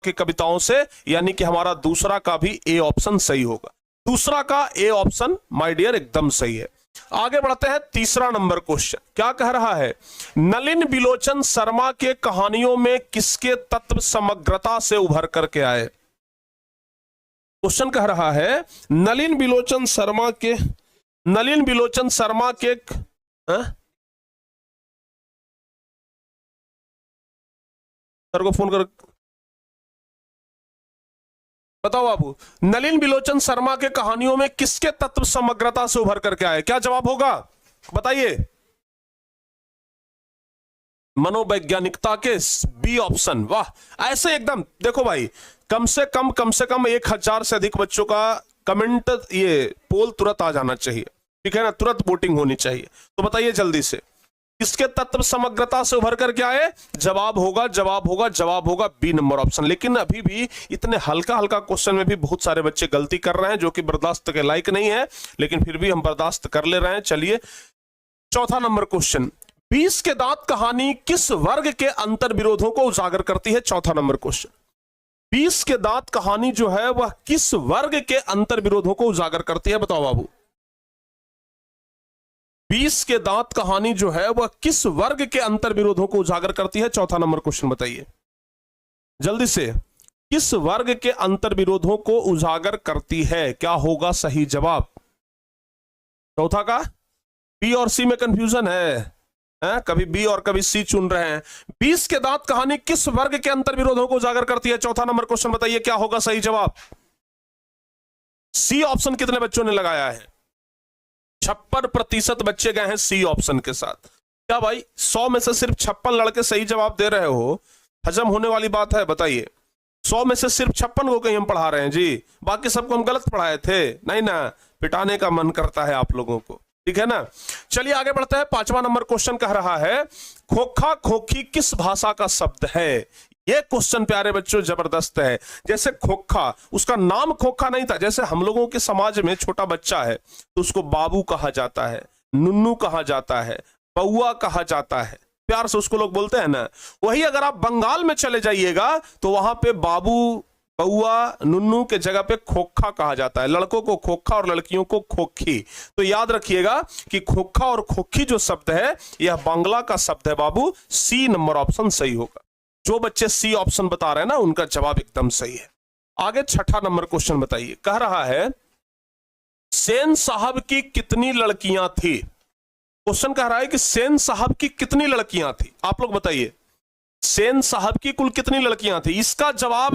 की कविताओं से, यानी कि हमारा दूसरा का भी ए ऑप्शन सही होगा। दूसरा का ए ऑप्शन माय डियर एकदम सही है। आगे बढ़ते हैं, तीसरा नंबर क्वेश्चन क्या कह रहा है? नलिन बिलोचन शर्मा के कहानियों में किसके तत्व समग्रता से उभर करके आए? क्वेश्चन कह रहा है नलिन बिलोचन शर्मा के सर को फोन कर बताओ बाबू, नलिन बिलोचन शर्मा के कहानियों में किसके तत्व समग्रता से उभर करके आए? क्या जवाब होगा बताइए? मनोवैज्ञानिकता के बी ऑप्शन। वाह, ऐसे एकदम देखो भाई, कम से कम 1000 से अधिक बच्चों का कमेंट, ये पोल तुरंत आ जाना चाहिए, ठीक है ना, तुरंत वोटिंग होनी चाहिए। तो बताइए जल्दी से, किसके तत्व समग्रता से उभर करके आए? जवाब होगा बी नंबर ऑप्शन। लेकिन अभी भी इतने हल्का क्वेश्चन में भी बहुत सारे बच्चे गलती कर रहे हैं, जो कि बर्दाश्त के लायक नहीं है, लेकिन फिर भी हम बर्दाश्त कर ले रहे हैं। चलिए, चौथा नंबर क्वेश्चन, 20 के दांत कहानी किस वर्ग के अंतर विरोधों को उजागर करती है? चौथा नंबर क्वेश्चन, 20 के दांत कहानी जो है वह किस वर्ग के अंतर विरोधों को उजागर करती है? बताओ बाबू, 20 के दांत कहानी जो है वह किस वर्ग के अंतर विरोधों को उजागर करती है? चौथा नंबर क्वेश्चन बताइए जल्दी से, किस वर्ग के अंतर विरोधों को उजागर करती है? क्या होगा सही जवाब? चौथा का बी और सी में कंफ्यूजन है, कभी बी और कभी सी चुन रहे हैं। 20 के दांत कहानी किस वर्ग के अंतर विरोधों को उजागर करती है? चौथा नंबर क्वेश्चन बताइए, क्या होगा सही जवाब? सी ऑप्शन कितने बच्चों ने लगाया है? 56% बच्चे गए हैं सी ऑप्शन के साथ। क्या भाई 100 में से सिर्फ 56 लड़के सही जवाब दे रहे हो? हजम होने वाली बात है? बताइए, 100 में से सिर्फ 56 को कहीं हम पढ़ा रहे हैं जी, बाकी सबको हम गलत पढ़ाए थे? नहीं ना, पिटाने का मन करता है आप लोगों को, ठीक है ना। चलिए आगे बढ़ते हैं, पांचवा नंबर क्वेश्चन कह रहा है खोखा खोखी किस भाषा का शब्द है? ये क्वेश्चन प्यारे बच्चों जबरदस्त है। जैसे खोखा, उसका नाम खोखा नहीं था। जैसे हम लोगों के समाज में छोटा बच्चा है तो उसको बाबू कहा जाता है, नुन्नू कहा जाता है, बउआ कहा जाता है, प्यार से उसको लोग बोलते हैं ना। वही अगर आप बंगाल में चले जाइएगा तो वहां पे बाबू, बउआ, नुन्नू के जगह पे खोखा कहा जाता है। लड़कों को खोखा और लड़कियों को खोखी। तो याद रखिएगा कि खोखा और खोखी जो शब्द है यह बांग्ला का शब्द है बाबू। सी नंबर ऑप्शन सही होगा। जो बच्चे सी ऑप्शन बता रहे हैं ना, उनका जवाब एकदम सही है। आगे छठा नंबर क्वेश्चन बताइए, कह रहा है सेन साहब की कितनी लड़कियां थी? क्वेश्चन कह रहा है कि सेन साहब की कितनी लड़कियां थी? आप लोग बताइए, सेन साहब की कुल कितनी लड़कियां थी? इसका जवाब